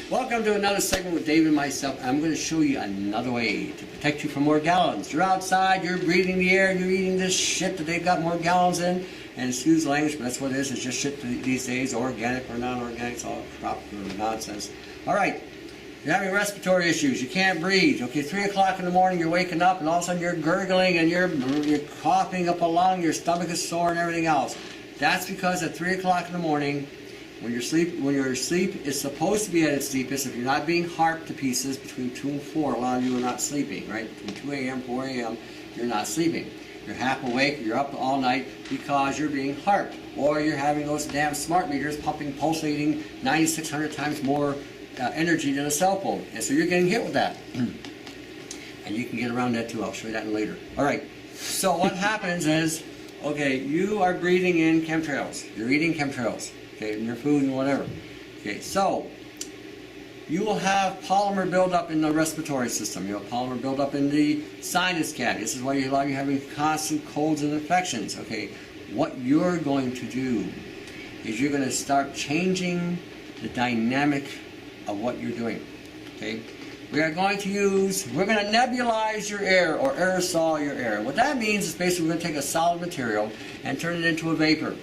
Welcome to another segment with Dave and myself. I'm going to show you another way to protect you from more gallons. You're outside, you're breathing the air, you're eating this shit that they've got more gallons in. And excuse the language, but that's what it is. It's just shit these days, organic or non-organic. It's all crap or nonsense. All right. You're having respiratory issues. You can't breathe. Okay, 3 o'clock in the morning, you're waking up, and all of a sudden you're gurgling, and you're coughing up a lung, your stomach is sore, and everything else. That's because at 3 o'clock in the morning, when your sleep is supposed to be at its deepest, if you're not being harped to pieces between 2 and 4, a lot of you are not sleeping, right? Between 2 a.m., 4 a.m., you're not sleeping. You're half awake, you're up all night because you're being harped, or you're having those damn smart meters pulsating 9,600 times more energy than a cell phone, and so you're getting hit with that. And you can get around that too. I'll show you that later. All right. So what happens is, okay, you are breathing in chemtrails. You're eating chemtrails, okay, in your food and whatever. Okay, so you will have polymer buildup in the respiratory system. You'll have polymer buildup in the sinus cavity. This is why you're having constant colds and infections. Okay, what you're going to do is you're going to start changing the dynamic of what you're doing. Okay, we're going to nebulize your air or aerosol your air. What that means is basically we're going to take a solid material and turn it into a vapor.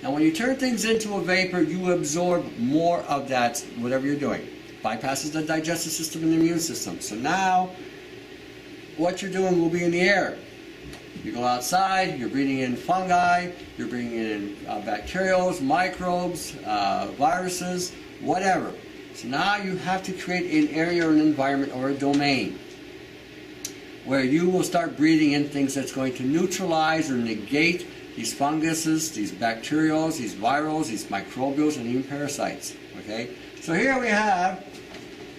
Now when you turn things into a vapor, you absorb more of that, whatever you're doing. Bypasses the digestive system and the immune system. So now what you're doing will be in the air. You go outside, you're breathing in fungi, you're breathing in bacterials, microbes, viruses, whatever. So now you have to create an area or an environment or a domain where you will start breathing in things that's going to neutralize or negate these funguses, these bacterials, these virals, these microbials, and even parasites. Okay? So here we have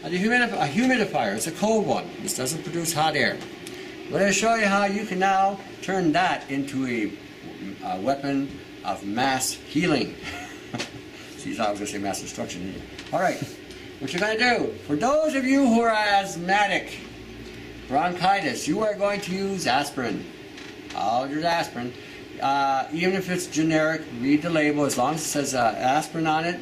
a humidifier. It's a cold one. This doesn't produce hot air. I'm going to show you how you can now turn that into a weapon of mass healing. See, I was going to say mass destruction. All right. What you're going to do, for those of you who are asthmatic, bronchitis, you are going to use aspirin. I'll use aspirin. Even if it's generic, read the label. As long as it says aspirin on it,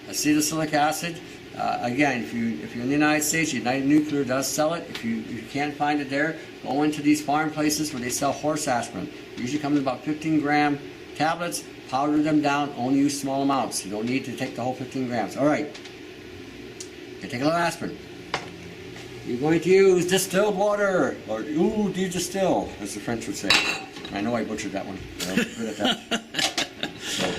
acetylsalicylic acid. Again, if you're in the United States, United Nuclear does sell it. If you can't find it there, go into these farm places where they sell horse aspirin. It usually comes in about 15-gram tablets. Powder them down. Only use small amounts. You don't need to take the whole 15 grams. All right. You take a little aspirin. You're going to use distilled water, or de-distill, as the French would say. I know I butchered that one. I'm good at that. So,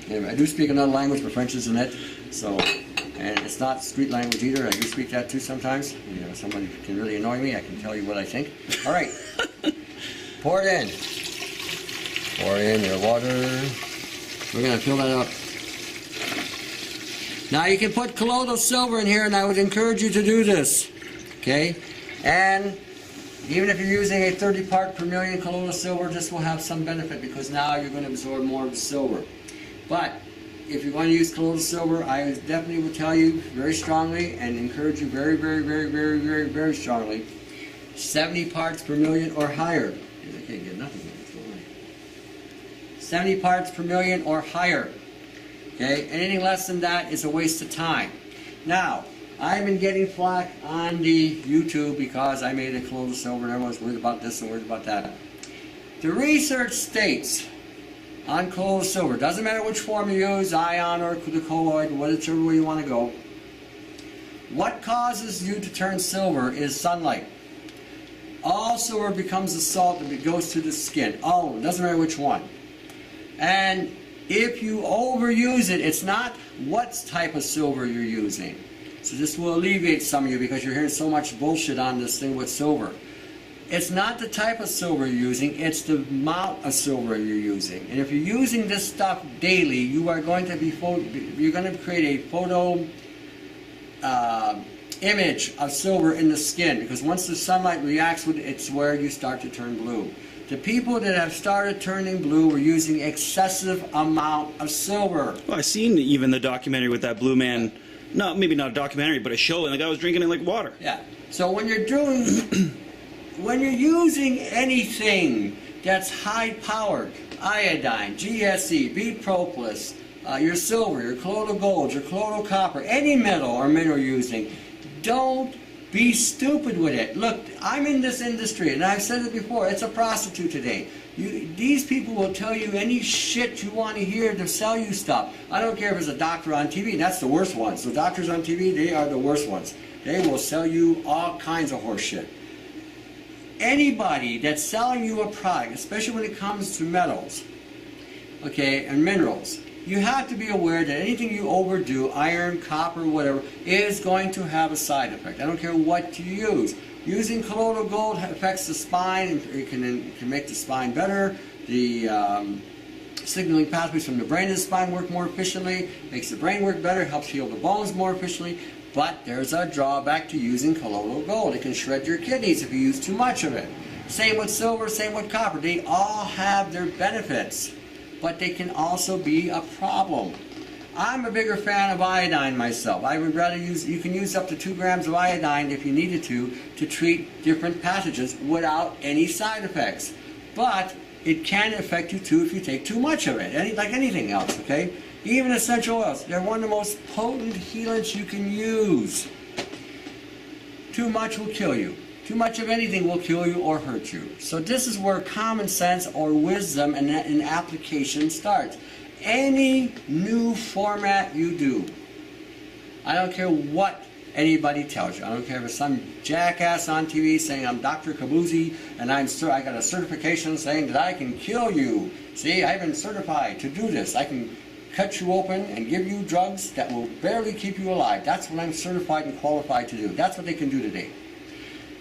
anyway, I do speak another language, but French isn't it. So, and it's not street language either. I do speak that too sometimes. You know, somebody can really annoy me. I can tell you what I think. All right. Pour it in. Pour in your water. We're going to fill that up. Now you can put colloidal silver in here, and I would encourage you to do this. Okay? And even if you're using a 30 part per million colloidal silver, this will have some benefit because now you're going to absorb more of the silver. But if you're going to use colloidal silver, I definitely would tell you very strongly and encourage you very, very, very, very, very, very strongly, 70 parts per million or higher. I can't get nothing. 70 parts per million or higher. Okay? Anything less than that is a waste of time. Now, I've been getting flack on the YouTube because I made a colloidal silver and everyone's worried about this and worried about that. The research states on colloidal silver, doesn't matter which form you use, ion or the colloid, whichever way you want to go, what causes you to turn silver is sunlight. All silver becomes a salt that goes to the skin. All of them, doesn't matter which one. And if you overuse it, it's not what type of silver you're using. So this will alleviate some of you because you're hearing so much bullshit on this thing with silver. It's not the type of silver you're using, it's the amount of silver you're using. And if you're using this stuff daily, you are going to create a photo image of silver in the skin, because once the sunlight reacts with it, it's where you start to turn blue. The people that have started turning blue were using excessive amount of silver. Well, I've seen even the documentary with that blue man. No, maybe not a documentary, but a show, and the guy was drinking it like water. Yeah. So when you're using anything that's high-powered, iodine, GSE, B-propolis, your silver, your colloidal gold, your colloidal copper, any metal or mineral you're using, don't be stupid with it. Look, I'm in this industry, and I've said it before, it's a prostitute today. These people will tell you any shit you want to hear to sell you stuff. I don't care if it's a doctor on TV, and that's the worst ones. The doctors on TV, they are the worst ones. They will sell you all kinds of horse shit. Anybody that's selling you a product, especially when it comes to metals, okay, and minerals, you have to be aware that anything you overdo, iron, copper, whatever, is going to have a side effect. I don't care what you use. Using colloidal gold affects the spine, and it can make the spine better. The signaling pathways from the brain to the spine work more efficiently, makes the brain work better, helps heal the bones more efficiently. But there's a drawback to using colloidal gold. It can shred your kidneys if you use too much of it. Same with silver, same with copper. They all have their benefits, but they can also be a problem. I'm a bigger fan of iodine myself. I would rather you can use up to 2 grams of iodine if you needed to treat different pathogens without any side effects. But it can affect you too if you take too much of it, like anything else, okay? Even essential oils, they're one of the most potent healants you can use. Too much will kill you. Too much of anything will kill you or hurt you. So this is where common sense or wisdom and application starts. Any new format you do, I don't care what anybody tells you. I don't care if it's some jackass on TV saying I'm Dr. Kaboozy and I got a certification saying that I can kill you. See, I've been certified to do this. I can cut you open and give you drugs that will barely keep you alive. That's what I'm certified and qualified to do. That's what they can do today.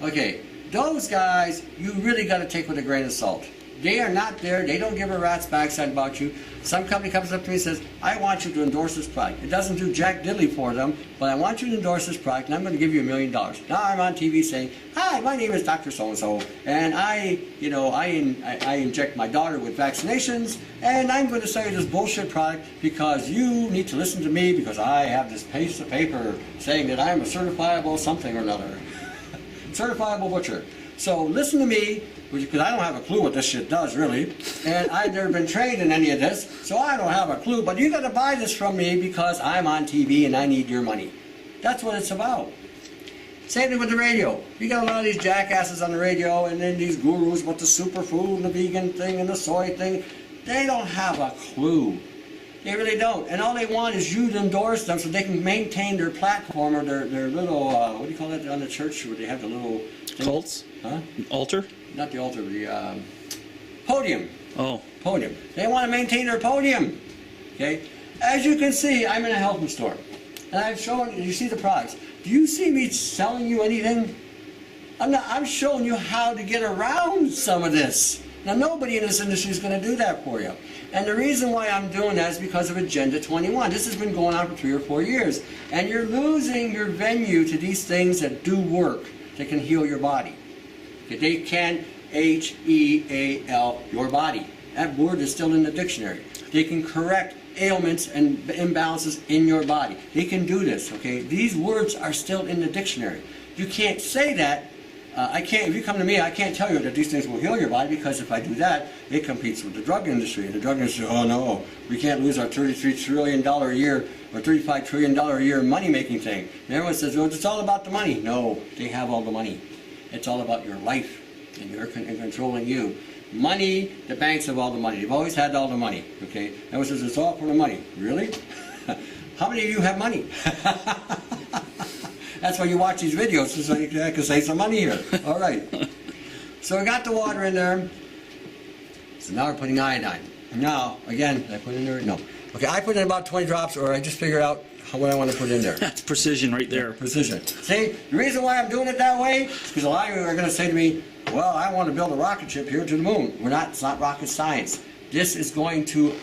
Okay, those guys, you really got to take with a grain of salt. They are not there. They don't give a rat's backside about you. Some company comes up to me and says, I want you to endorse this product. It doesn't do jack diddly for them, but I want you to endorse this product, and I'm going to give you $1 million. Now I'm on TV saying, hi, my name is Dr. So-and-so, and I inject my daughter with vaccinations, and I'm going to sell you this bullshit product because you need to listen to me because I have this piece of paper saying that I'm a certifiable something or another. Certifiable butcher. So listen to me, because I don't have a clue what this shit does, really. And I've never been trained in any of this, so I don't have a clue. But you got to buy this from me because I'm on TV and I need your money. That's what it's about. Same thing with the radio. You got a lot of these jackasses on the radio, and then these gurus with the superfood and the vegan thing and the soy thing. They don't have a clue. They really don't. And all they want is you to endorse them so they can maintain their platform or their little, what do you call that on the church where they have the little thing? Cults? Huh? Altar? Not the altar, the podium. Oh. Podium. They want to maintain their podium. Okay? As you can see, I'm in a health food store. And I've shown, you see the products. Do you see me selling you anything? I'm showing you how to get around some of this. Now, nobody in this industry is going to do that for you. And the reason why I'm doing that is because of Agenda 21. This has been going on for 3 or 4 years. And you're losing your venue to these things that do work, that can heal your body. Okay, they can H-E-A-L, your body. That word is still in the dictionary. They can correct ailments and imbalances in your body. They can do this, okay? These words are still in the dictionary. You can't say that. If you come to me, I can't tell you that these things will heal your body, because if I do that, it competes with the drug industry. And the drug industry, oh no, we can't lose our $33 trillion a year or $35 trillion a year money-making thing. And everyone says, well, it's all about the money. No, they have all the money. It's all about your life and controlling you. Money, the banks have all the money. They've always had all the money, okay? Everyone says, it's all for the money. Really? How many of you have money? That's why you watch these videos, so you can save some money here. All right. So we got the water in there. So now we're putting iodine. Now, again, did I put in there? No. Okay, I put in about 20 drops, or I just figured out what I want to put in there. That's precision right there. Precision. See, the reason why I'm doing it that way is because a lot of you are going to say to me, well, I want to build a rocket ship here to the moon. It's not rocket science. This is going to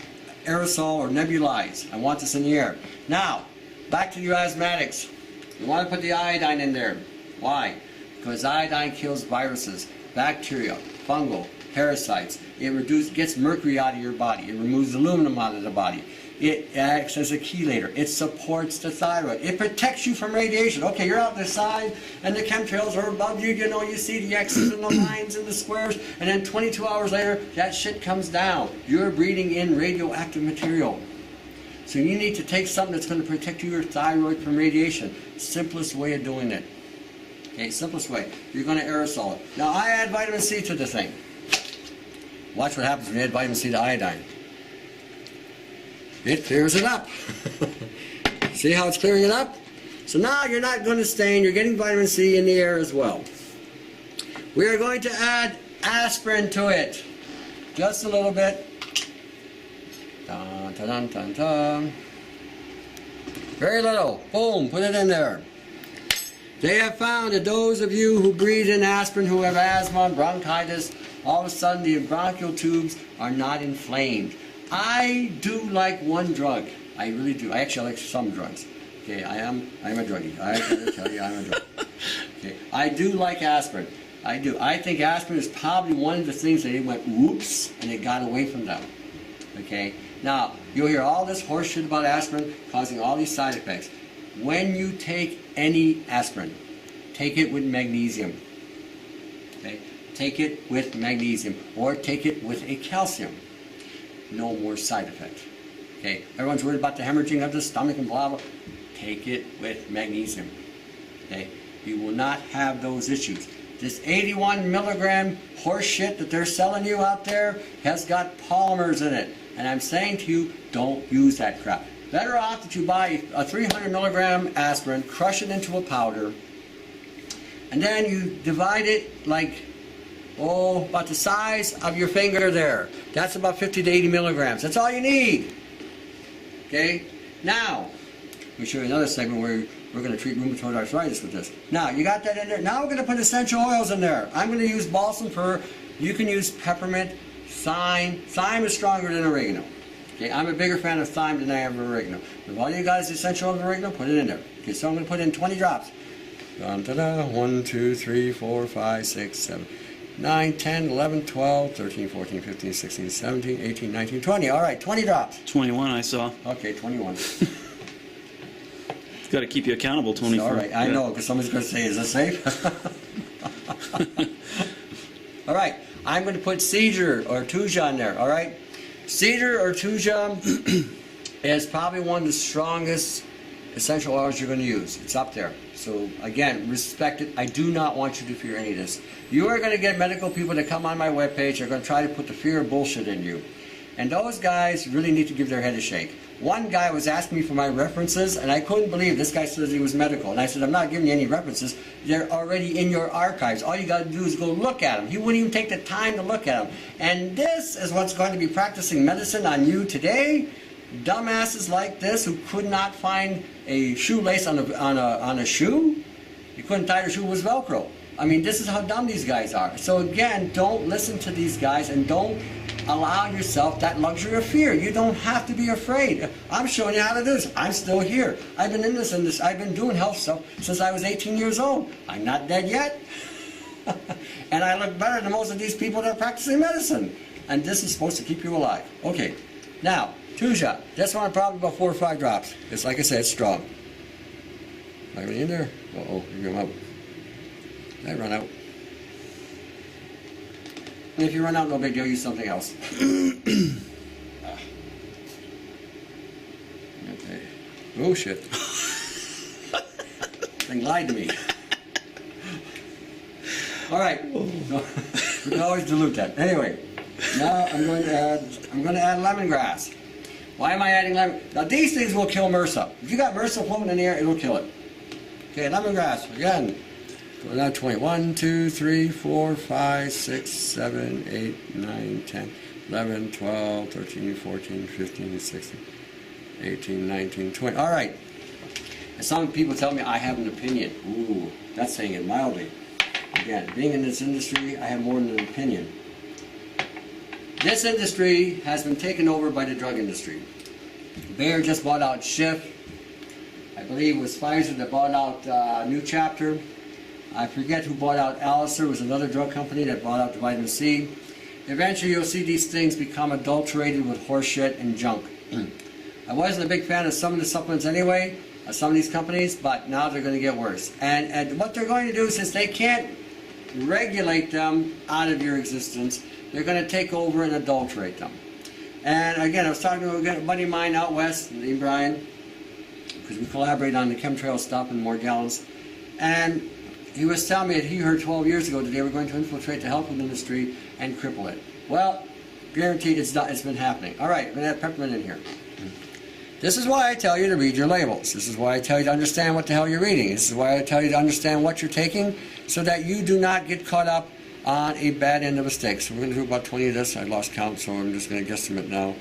aerosol or nebulize. I want this in the air. Now, back to your asthmatics. You want to put the iodine in there. Why? Because iodine kills viruses, bacteria, fungal, parasites. It gets mercury out of your body. It removes aluminum out of the body. It acts as a chelator. It supports the thyroid. It protects you from radiation. Okay, you're out the side and the chemtrails are above you. You know, you see the X's and the lines and the squares, and then 22 hours later, that shit comes down. You're breathing in radioactive material. So you need to take something that's going to protect your thyroid from radiation. Simplest way of doing it. Okay, simplest way. You're going to aerosol it. Now I add vitamin C to the thing. Watch what happens when you add vitamin C to iodine. It clears it up. See how it's clearing it up? So now you're not going to stain, you're getting vitamin C in the air as well. We are going to add aspirin to it. Just a little bit. Dun, dun, dun, dun, dun. Very little. Boom, put it in there. They have found that those of you who breathe in aspirin, who have asthma, bronchitis, all of a sudden the bronchial tubes are not inflamed. I do like one drug. I really do. I actually like some drugs. Okay, I'm a druggie. I gotta tell you, I'm a druggie. Okay, I do like aspirin. I do. I think aspirin is probably one of the things that they went whoops and it got away from them. Okay. Now you'll hear all this horse shit about aspirin causing all these side effects. When you take any aspirin, take it with magnesium. Okay. Take it with magnesium or take it with a calcium. No more side effects. Okay. Everyone's worried about the hemorrhaging of the stomach and blah blah. Take it with magnesium. Okay. You will not have those issues. This 81 milligram horse shit that they're selling you out there has got polymers in it. And I'm saying to you, don't use that crap. Better off that you buy a 300 milligram aspirin, crush it into a powder, and then you divide it like, about the size of your finger there. That's about 50 to 80 milligrams. That's all you need. Okay? Now, let me show you another segment where we're going to treat rheumatoid arthritis with this. Now, you got that in there. Now we're going to put essential oils in there. I'm going to use balsam fir. You can use peppermint, thyme. Thyme is stronger than oregano. Okay, I'm a bigger fan of thyme than I am of oregano. If all you got is essential oils of oregano, put it in there. Okay, so I'm going to put in 20 drops. 1, 2, 3, 4, 5, 6, 7, 9, 10, 11, 12, 13, 14, 15, 16, 17, 18, 19, 20. All right, 20 drops. 21 I saw. Okay, 21. Got to keep you accountable, Tony. All right, I know, because somebody's going to say, is this safe? All right, I'm going to put cedar or tuja in there, all right? Cedar or tuja is probably one of the strongest essential oils you're going to use. It's up there. So, again, respect it. I do not want you to fear any of this. You are going to get medical people that come on my webpage. They're going to try to put the fear of bullshit in you. And those guys really need to give their head a shake. One guy was asking me for my references, and I couldn't believe this guy says he was medical. And I said, I'm not giving you any references. They're already in your archives. All you got to do is go look at them. He wouldn't even take the time to look at them. And this is what's going to be practicing medicine on you today. Dumbasses like this who could not find a shoelace on a shoe. You couldn't tie the shoe with Velcro. I mean, this is how dumb these guys are. So again, don't listen to these guys and don't allow yourself that luxury of fear. You don't have to be afraid. I'm showing you how to do this. I'm still here. I've been in this industry. I've been doing health stuff since I was 18 years old. I'm not dead yet. And I look better than most of these people that are practicing medicine. And this is supposed to keep you alive. Okay. Now, tuja. This one probably about 4 or 5 drops. It's like I said, it's strong. Am I really in there? Uh-oh, you're going out. Did I run out? If you run out, no big deal, use something else. Okay. Oh, shit. Thing lied to me. All right. No, we can always dilute that. Anyway, now I'm going to add lemongrass. Why am I adding lemon? Now, these things will kill MRSA. If you got MRSA floating in the air, it'll kill it. Okay, lemongrass, again. Now 20. 1, 2, 3, 4, 5, 6, 7, 8, 9, 10, 11, 12, 13, 14, 15, 16, 18, 19, 20. All right. And some people tell me I have an opinion. Ooh, that's saying it mildly. Again, being in this industry, I have more than an opinion. This industry has been taken over by the drug industry. Bayer just bought out Schiff. I believe it was Pfizer that bought out New Chapter. I forget who bought out Alistair. It was another drug company that bought out the vitamin C. Eventually you'll see these things become adulterated with horse shit and junk. I wasn't a big fan of some of the supplements anyway, of some of these companies, but now they're going to get worse. And what they're going to do, since they can't regulate them out of your existence, they're going to take over and adulterate them. And again, I was talking to a buddy of mine out west, named Brian, because we collaborate on the chemtrail stuff and more gallons. And he was telling me that he heard 12 years ago that they were going to infiltrate the health industry and cripple it. Well, guaranteed it's been happening. All right, I'm going to have peppermint in here. This is why I tell you to read your labels. This is why I tell you to understand what the hell you're reading. This is why I tell you to understand what you're taking so that you do not get caught up on a bad end of a stick. So we're going to do about 20 of this. I lost count, so I'm just going to guesstimate now.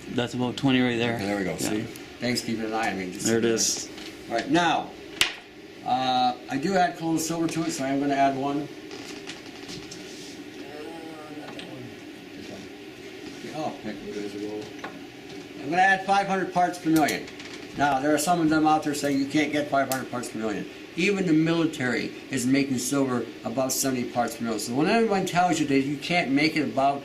That's about 20 right there. Okay, there we go. Yeah. See? Thanks for keeping an eye on me. There it is. All right, now, I do add colloidal silver to it, so I'm going to add one. Oh, heck, I'm going to add 500 parts per million. Now, there are some of them out there saying you can't get 500 parts per million. Even the military is making silver above 70 parts per million. So when everyone tells you that you can't make it above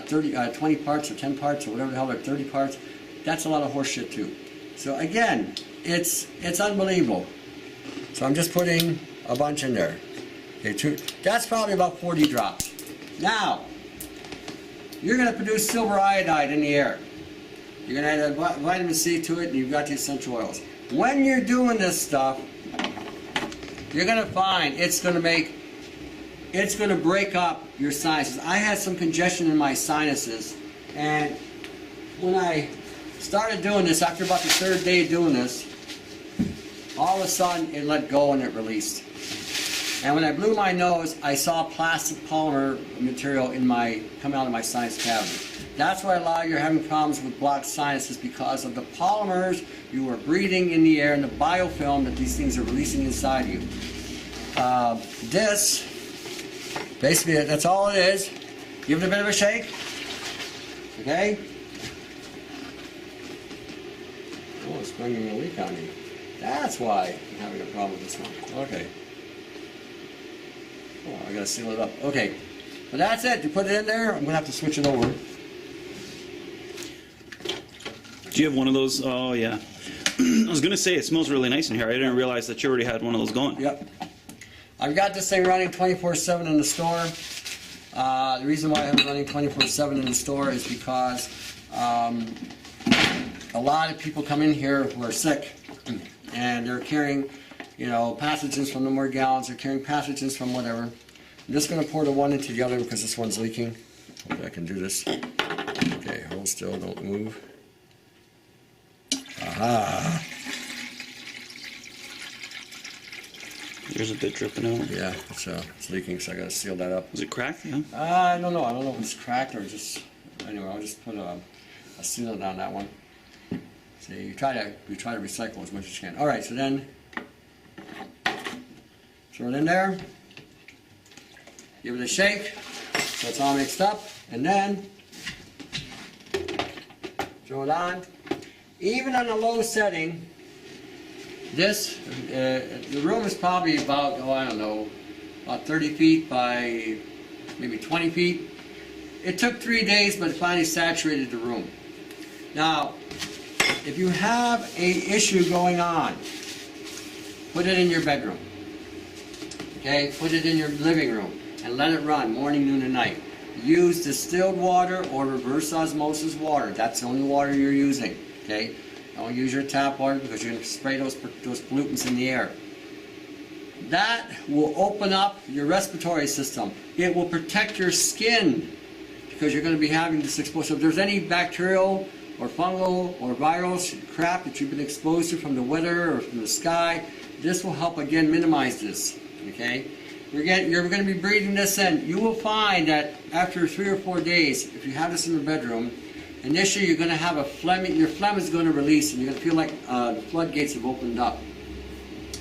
20 parts or 10 parts or whatever the hell they're 30 parts, that's a lot of horse shit too. So again, it's unbelievable. So I'm just putting a bunch in there. Okay, that's probably about 40 drops. Now, you're going to produce silver iodide in the air. You're going to add vitamin C to it, and you've got the essential oils. When you're doing this stuff, you're going to find it's going to break up your sinuses. I had some congestion in my sinuses, and when I started doing this, after about the third day of doing this, all of a sudden it let go and it released. And when I blew my nose, I saw plastic polymer material come out of my sinus cavity. That's why a lot of you are having problems with blocked sinuses, because of the polymers you are breathing in the air and the biofilm that these things are releasing inside you. This, basically, that's all it is. Give it a bit of a shake. Okay? Oh, it's bringing a leak on me. That's why I'm having a problem with this one. Okay. Oh, I gotta seal it up. Okay. But that's it. You put it in there. I'm gonna have to switch it over. Do you have one of those? Oh, yeah. I was going to say, it smells really nice in here. I didn't realize that you already had one of those going. Yep. I've got this thing running 24/7 in the store. The reason why I have it running 24/7 in the store is because a lot of people come in here who are sick, and they're carrying, pathogens from the more gallons. They're carrying pathogens from whatever. I'm just going to pour the one into the other because this one's leaking. Hopefully I can do this. Okay, hold still, don't move. Aha! There's a bit dripping out. Yeah, it's leaking, so I gotta seal that up. Is it cracked? Yeah. I don't know. I don't know if it's cracked or just. Anyway, I'll just put a sealant on that one. See, you try to recycle as much as you can. All right, so then throw it in there. Give it a shake, so it's all mixed up, and then throw it on. Even on a low setting, the room is probably about, about 30 feet by maybe 20 feet. It took 3 days, but it finally saturated the room. Now, if you have an issue going on, put it in your bedroom. Okay, put it in your living room and let it run morning, noon, and night. Use distilled water or reverse osmosis water. That's the only water you're using. Okay, don't use your tap water because you're going to spray those pollutants in the air. That will open up your respiratory system. It will protect your skin because you're going to be having this exposure. So if there's any bacterial or fungal or viral crap that you've been exposed to from the weather or from the sky, this will help again minimize this. Okay, you're going to be breathing this in. You will find that after 3 or 4 days, if you have this in the bedroom, initially you're going to have your phlegm is going to release, and you're going to feel like the floodgates have opened up.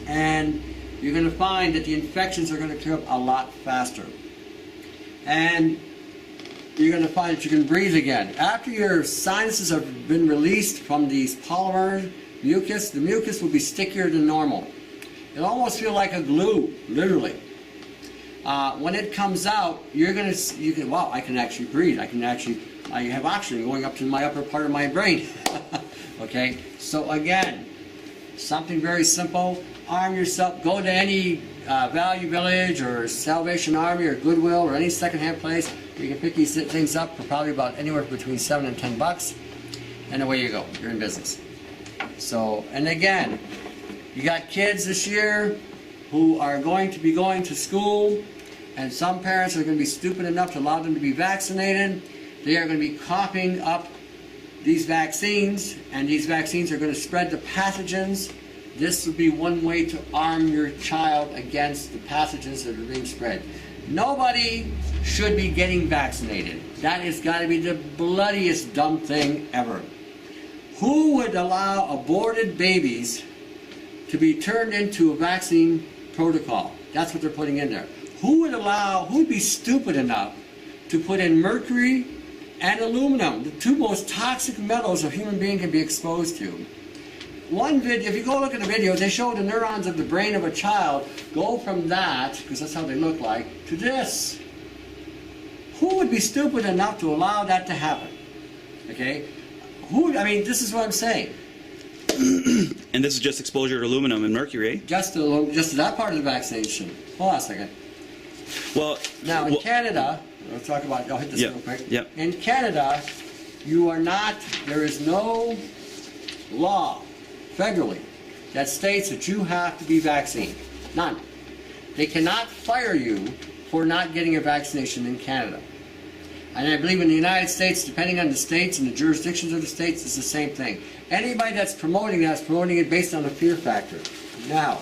And you're going to find that the infections are going to clear up a lot faster. And you're going to find that you can breathe again. After your sinuses have been released from these polymer mucus, the mucus will be stickier than normal. It'll almost feel like a glue, literally. When it comes out, wow, I can actually breathe. I have oxygen going up to my upper part of my brain. Okay, so again, something very simple. Arm yourself. Go to any Value Village or Salvation Army or Goodwill or any secondhand place You can pick these things up for probably about anywhere between $7 and $10, and away you go. You're in business. So, and again, you got kids this year who are going to be going to school, and some parents are going to be stupid enough to allow them to be vaccinated. They are going to be coughing up these vaccines, and these vaccines are going to spread the pathogens. This would be one way to arm your child against the pathogens that are being spread. Nobody should be getting vaccinated. That has got to be the bloodiest dumb thing ever. Who would allow aborted babies to be turned into a vaccine protocol? That's what they're putting in there. Who would be stupid enough to put in mercury and aluminum, the two most toxic metals a human being can be exposed to? One video, if you go look at the video, they show the neurons of the brain of a child go from that, because that's how they look like, to this. Who would be stupid enough to allow that to happen? Okay? I mean, this is what I'm saying. And this is just exposure to aluminum and mercury, eh? Just to that part of the vaccination. Hold on a second. Well, now in Canada, I'll hit this real quick. Yep. In Canada, there is no law federally that states that you have to be vaccinated. None. They cannot fire you for not getting a vaccination in Canada. And I believe in the United States, depending on the states and the jurisdictions of the states, it's the same thing. Anybody that's promoting that is promoting it based on a fear factor. Now,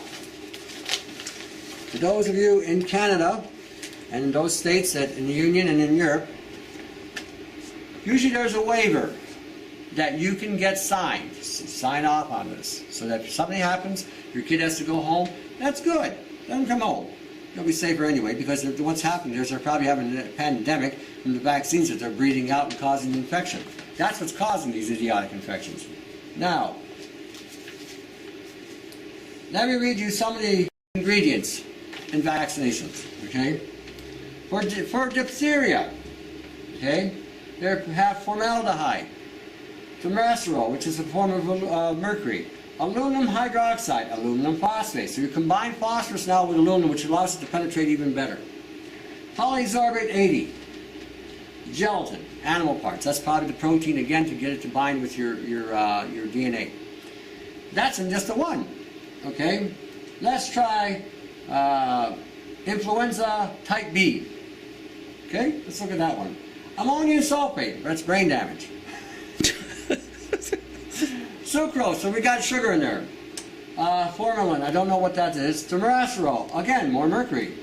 for those of you in Canada and in those states that in the Union and in Europe, usually there's a waiver that you can get signed. Sign off on this. So that if something happens, your kid has to go home, that's good. Let them come home. They'll be safer anyway, because what's happening is they're probably having a pandemic from the vaccines that they're breathing out and causing infection. That's what's causing these idiotic infections. Now, let me read you some of the ingredients in vaccinations, okay? For diphtheria, okay, they have formaldehyde, thimerosal, which is a form of mercury, aluminum hydroxide, aluminum phosphate. So you combine phosphorus now with aluminum, which allows it to penetrate even better. Polysorbate 80, gelatin, animal parts. That's probably the protein again to get it to bind with your DNA. That's in just a one. Okay, let's try influenza type B. Okay, let's look at that one. Ammonium sulfate. That's brain damage. Sucrose, so we got sugar in there. Formalin, I don't know what that is. Thimerosal, again, more mercury.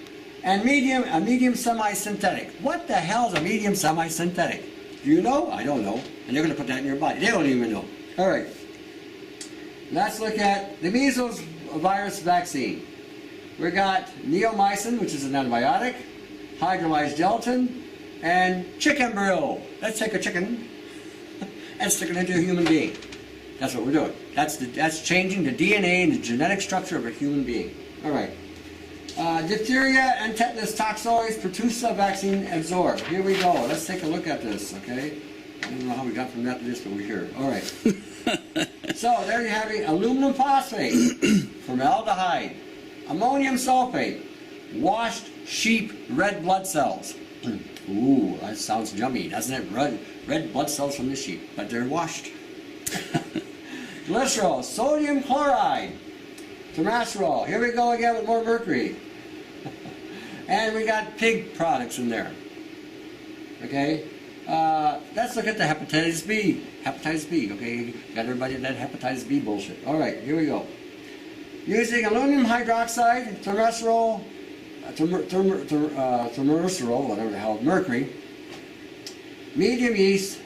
And a medium semi-synthetic. What the hell is a medium semi-synthetic? Do you know? I don't know. And they're going to put that in your body. They don't even know. All right. Let's look at the measles virus vaccine. We got neomycin, which is an antibiotic, hydrolyzed gelatin, and chicken embryo. Let's take a chicken and stick it into a human being. That's what we're doing. That's changing the DNA and the genetic structure of a human being. All right. Diphtheria and tetanus toxoids pertussis vaccine absorbed. Here we go. Let's take a look at this, okay? I don't know how we got from that to this, but we're here. All right. So there you have it. Aluminum phosphate, formaldehyde, ammonium sulfate, washed sheep red blood cells. Ooh, that sounds yummy, doesn't it? Red blood cells from the sheep, but they're washed. Glycerol, sodium chloride, thimerosal. Here we go again with more mercury. And we got pig products in there. Okay? Let's look at the hepatitis B. Hepatitis B, okay? Got everybody that hepatitis B bullshit. All right, here we go. Using aluminum hydroxide, thimerosal, whatever the hell, mercury, medium yeast.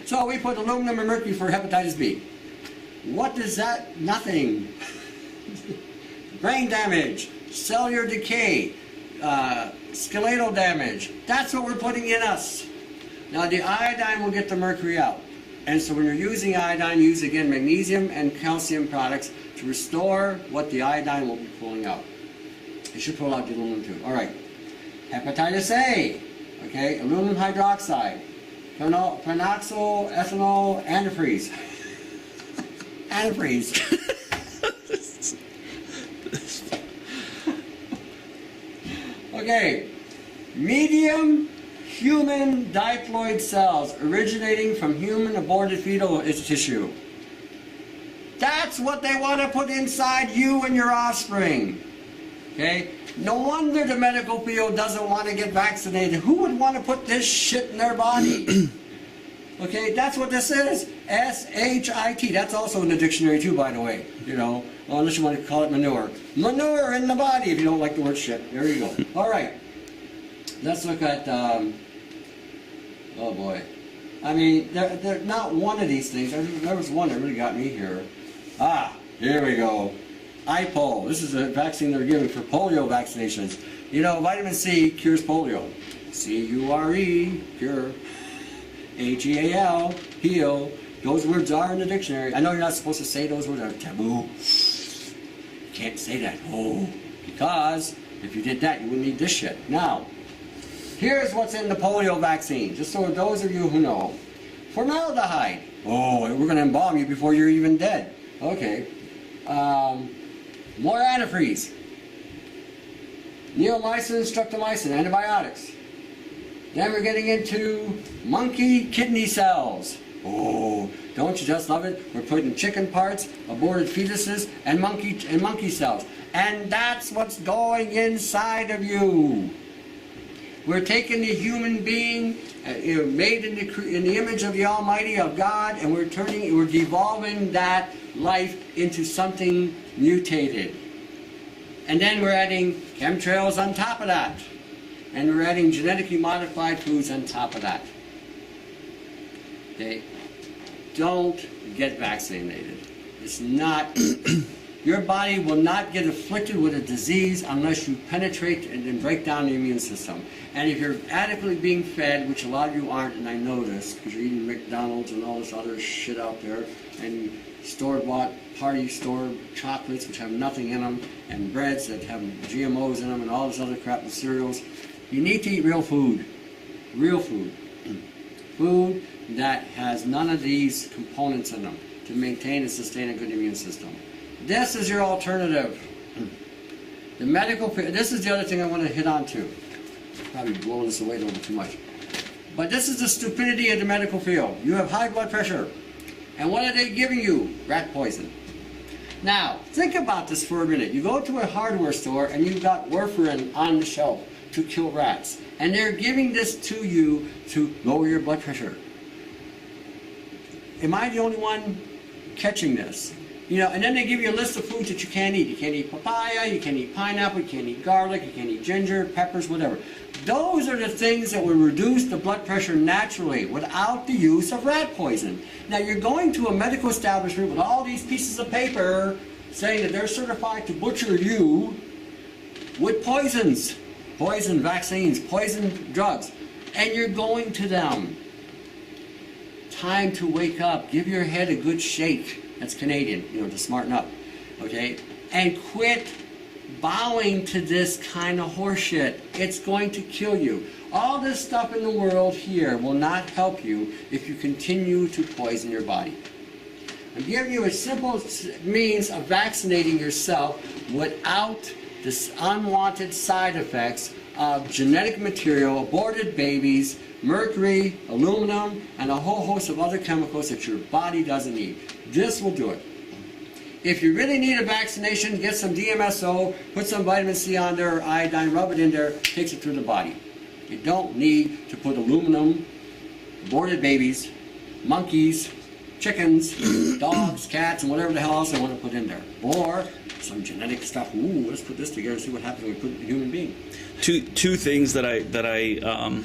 So we put aluminum and mercury for hepatitis B. What does that? Nothing. Brain damage, cellular decay, skeletal damage. That's what we're putting in us. Now the iodine will get the mercury out. And so when you're using iodine, use again magnesium and calcium products to restore what the iodine will be pulling out. It should pull out the aluminum too. All right. Hepatitis A. Okay, aluminum hydroxide. Phenoxyl, ethanol, antifreeze. Antifreeze. Okay. medium human diploid cells originating from human aborted fetal tissue. That's what they want to put inside you and your offspring. Okay? No wonder the medical field doesn't want to get vaccinated. Who would want to put this shit in their body? Okay, that's what this is. S-H-I-T. That's also in the dictionary too, by the way. You know, unless you want to call it manure. Manure in the body if you don't like the word shit. There you go. All right. Let's look at, oh boy. I mean, they're not one of these things. There was one that really got me here. Ah, here we go. IPO. This is a vaccine they're giving for polio vaccinations. You know, vitamin C cures polio. C-U-R-E, cure. H-E-A-L, heal. Those words are in the dictionary. I know you're not supposed to say those words. They're taboo. You can't say that. Oh, because if you did that, you wouldn't need this shit. Now, here's what's in the polio vaccine, just so those of you who know. Formaldehyde. Oh, we're going to embalm you before you're even dead. Okay. More antifreeze. Neomycin, streptomycin, antibiotics. Then we're getting into monkey kidney cells. Oh, don't you just love it? We're putting chicken parts, aborted fetuses, and monkey cells. And that's what's going inside of you. We're taking the human being, made in the image of the Almighty, of God, and we're devolving that life into something mutated. And then we're adding chemtrails on top of that. And we're adding genetically modified foods on top of that. Okay? Don't get vaccinated. It's not, your body will not get afflicted with a disease unless you penetrate and then break down the immune system. And if you're adequately being fed, which a lot of you aren't, and I know this, because you're eating McDonald's and all this other shit out there, and store-bought, party-store chocolates which have nothing in them, and breads that have GMOs in them, and all this other crap, and cereals. You need to eat real food. Real food. Food that has none of these components in them to maintain and sustain a good immune system. This is your alternative. The medical, this is the other thing I want to hit on too. Probably blowing this away a little bit too much. But this is the stupidity of the medical field. You have high blood pressure. And what are they giving you? Rat poison. Now, think about this for a minute. You go to a hardware store and you've got warfarin on the shelf to kill rats. And they're giving this to you to lower your blood pressure. Am I the only one catching this? You know, and then they give you a list of foods that you can't eat. You can't eat papaya, you can't eat pineapple, you can't eat garlic, you can't eat ginger, peppers, whatever. Those are the things that will reduce the blood pressure naturally without the use of rat poison. Now you're going to a medical establishment with all these pieces of paper saying that they're certified to butcher you with poisons. Poison vaccines, poison drugs. And you're going to them. Time to wake up. Give your head a good shake. That's Canadian, you know, to smarten up. Okay? And quit bowing to this kind of horseshit. It's going to kill you. All this stuff in the world here will not help you if you continue to poison your body. I'm giving you a simple means of vaccinating yourself without the unwanted side effects of genetic material, aborted babies, mercury, aluminum, and a whole host of other chemicals that your body doesn't need. This will do it. If you really need a vaccination, get some DMSO, put some vitamin C on there, or iodine, rub it in there, takes it through the body. You don't need to put aluminum, aborted babies, monkeys, chickens, dogs, cats, and whatever the hell else I want to put in there. Or some genetic stuff. Ooh, let's put this together and see what happens when we put it in a human being. Two things that I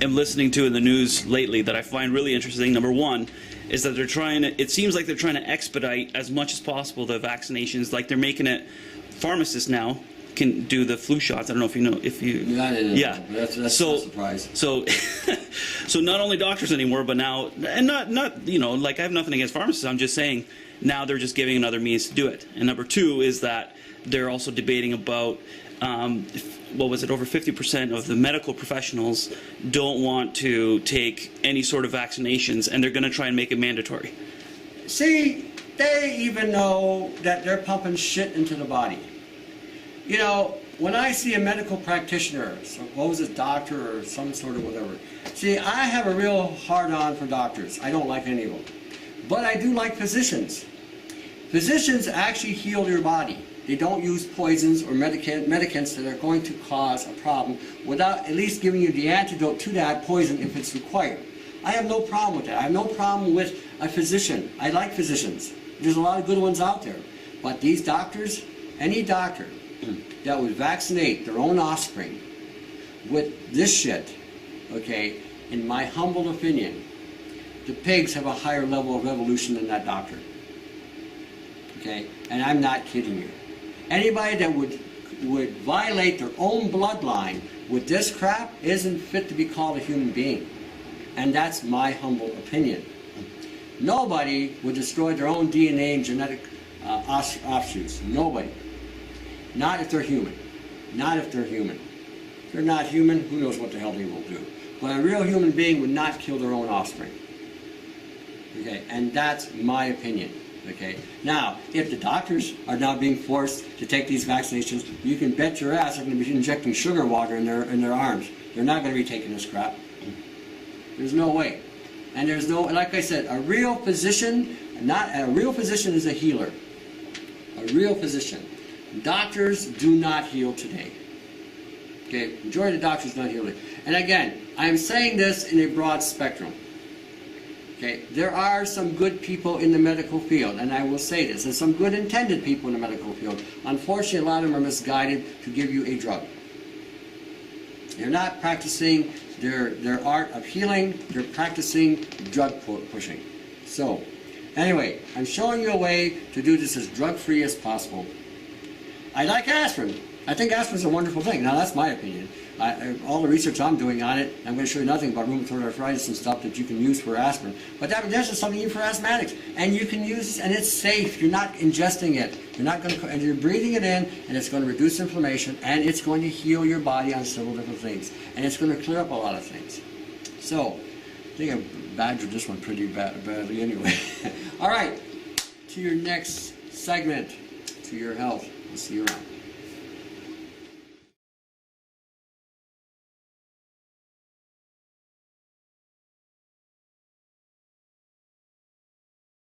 am listening to in the news lately that I find really interesting. Number one is that they're trying to, it seems like they're trying to expedite as much as possible the vaccinations. Like they're making it, pharmacists now can do the flu shots. I don't know if you know, if you, yeah. That's so, no surprise. So, so not only doctors anymore, but now, and not you know, like I have nothing against pharmacists. I'm just saying now they're just giving another means to do it. And number two is that they're also debating about, what was it, over 50% of the medical professionals don't want to take any sort of vaccinations, and they're going to try and make it mandatory. See, they even know that they're pumping shit into the body. You know, when I see a medical practitioner, suppose a doctor or some sort of whatever, see, I have a real hard-on for doctors. I don't like any of them. But I do like physicians. Physicians actually heal your body. They don't use poisons or medicaments that are going to cause a problem without at least giving you the antidote to that poison if it's required. I have no problem with that. I have no problem with a physician. I like physicians. There's a lot of good ones out there. But these doctors, any doctor that would vaccinate their own offspring with this shit, okay, in my humble opinion, the pigs have a higher level of evolution than that doctor. Okay? And I'm not kidding you. Anybody that would violate their own bloodline with this crap isn't fit to be called a human being. And that's my humble opinion. Nobody would destroy their own DNA and genetic offshoots. Nobody. Not if they're human. Not if they're human. If they're not human, who knows what the hell they will do. But a real human being would not kill their own offspring. Okay, and that's my opinion. Okay, now, if the doctors are now being forced to take these vaccinations, you can bet your ass they're going to be injecting sugar water in their arms. They're not going to be taking this crap. There's no way. And there's no, like I said, a real physician is a healer. A real physician. Doctors do not heal today. Okay, majority of the doctors do not heal today. And again, I'm saying this in a broad spectrum. Okay, there are some good people in the medical field, and I will say this, there's some good intended people in the medical field. Unfortunately, a lot of them are misguided to give you a drug. They're not practicing their art of healing, they're practicing drug pushing. So, anyway, I'm showing you a way to do this as drug-free as possible. I like aspirin. I think aspirin's a wonderful thing. Now, that's my opinion. All the research I'm doing on it, I'm going to show you nothing about rheumatoid arthritis and stuff that you can use for aspirin. But there's just something for asthmatics. And you can use, and it's safe. You're not ingesting it. You're not going to, and you're breathing it in, and it's going to reduce inflammation, and it's going to heal your body on several different things. And it's going to clear up a lot of things. So, I think I badgered this one pretty badly anyway. All right, to your next segment, to your health. We'll see you around.